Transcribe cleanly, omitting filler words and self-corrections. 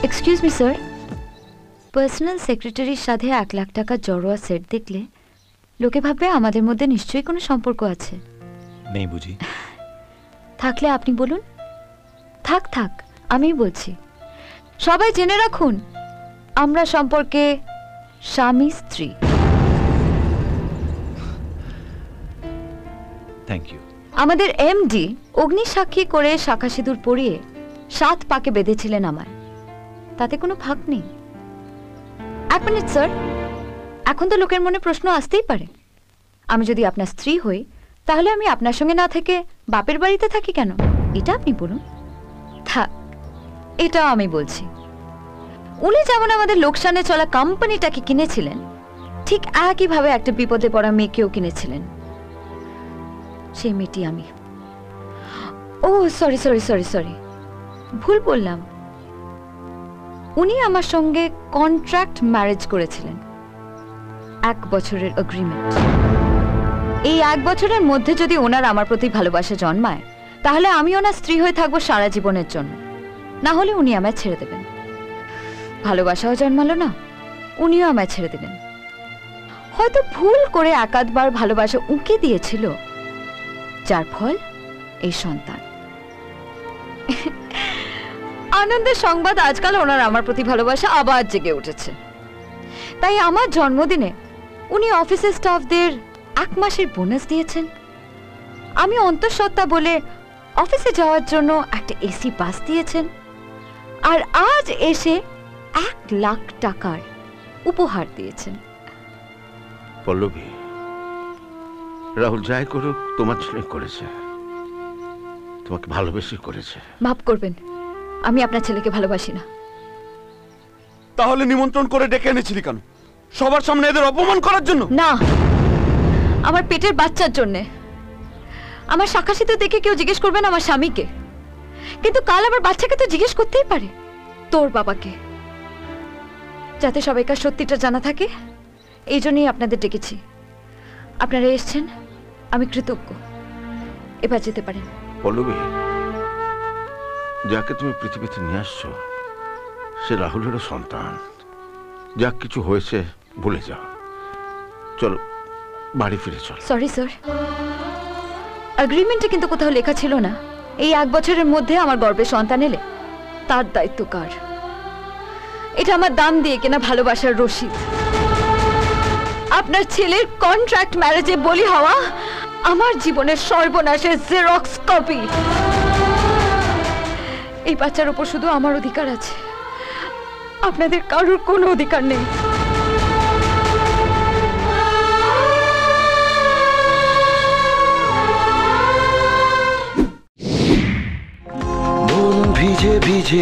Excuse me sir, personal সেক্রেটারির সাথে 1 লাখ টাকা জড়োয়া set দেখলে লোকে ভাববে আমাদের মধ্যে নিশ্চয়ই কোনো সম্পর্ক আছে। নেই বুঝি? থাকলে আপনি বলুন। থাক থাক, আমি বলছি। সবাই জেনে রাখুন, আমরা সম্পর্কে স্বামী স্ত্রী। Thank you. আমাদের এমডি অগ্নিসাক্ষী করে শাখা সিঁদুর পরিয়ে 7 পাকে বেঁধেছিলেন আমায়, তাতে কোনো ফাঁক নেই। 1 মিনিট স্যার, এখন তো লোকের মনে প্রশ্ন আসতেই পারে, আমি যদি আপনার স্ত্রী হই তাহলে আমি আপনার সঙ্গে না থেকে বাপের বাড়িতে থাকি কেন? এটা আপনি বলুন। থাক, এটাও আমি বলছি। উনি যেমন আমাদের লোকসানে চলা কোম্পানিটাকে কিনেছিলেন, ঠিক একইভাবে একটা বিপদে পড়া মেয়েকেও কিনেছিলেন। সেই মেয়েটি আমি। ও সরি সরি সরি সরি, ভুল বললাম। উনি আমার সঙ্গে কন্ট্রাক্ট ম্যারেজ করেছিলেন, 1 বছরের এগ্রিমেন্ট। এই 1 বছরের মধ্যে যদি ওনার আমার প্রতি ভালোবাসা জন্মায়, তাহলে আমি ওনার স্ত্রী হয়ে থাকবো সারা জীবনের জন্য, না হলে উনি আমায় ছেড়ে দেবেন। ভালোবাসাও জন্মালো না, উনিও আমায় ছেড়ে দেবেন। হয়তো ভুল করে 1-2 বার ভালোবাসা উঁকে দিয়েছিল, যার ফল এই সন্তান। আনন্দের সংবাদ, আজকাল ওনার আমার প্রতি ভালোবাসা আবার জেগে উঠেছে। তাই আমার জন্মদিনে উনি অফিসের স্টাফদের 1 মাসের বোনাস দিয়েছেন। আমি অন্তঃসত্ত্বা বলে অফিসে যাওয়ার জন্য একটা এসি বাস দিয়েছেন। আর আজ এসে 1 লাখ টাকার উপহার দিয়েছেন। পল্লবী, রাহুল যাই করুক তোমার জন্য করেছে, তোমাকে ভালোবেসে করেছে। মাফ করবেন, আমি আপনার ছেলেকে ভালোবাসি না। তাহলে নিমন্ত্রণ করে ডেকে এনেছিলি কেন? সবার সামনে এদের অপমান করার জন্য? না, আমার পেটের বাচ্চার জন্যে। আমার শাখাসিতে দেখে কেউ জিজ্ঞেস করবেন আমার স্বামীকে, কিন্তু কাল আমার বাচ্চাকে তো জিজ্ঞেস করতেই পারে তোর বাবাকে। যাতে সবাইকার সত্যিটা জানা থাকে, এই জন্যই আপনাদের ডেকেছি। আপনারা এসছেন, আমি কৃতজ্ঞ। এবার যেতে পারেন। পল্লবী, যাকে তুমি পৃথিবীতে নিয়ে আসছো সে রাহুলেরও সন্তান। যা কিছু হয়েছে ভুলে যাও, চলো বাড়ি ফিরে চলো। সরি স্যার, এগ্রিমেন্টে কিন্তু কোথাও লেখা ছিল না এই 1 বছরের মধ্যে আমার গর্ভে সন্তান এলে তার দায়িত্ব কার। এটা আমার দাম দিয়ে কেনা ভালোবাসার রসিদ। আপনার ছেলের কন্ট্রাক্ট ম্যারেজে বলি হওয়া আমার জীবনের সর্বনাশের জেরক্স কপি। এই বাচ্চার উপর শুধু আমার অধিকার আছে, আপনাদের কারোর কোনো অধিকার নেই।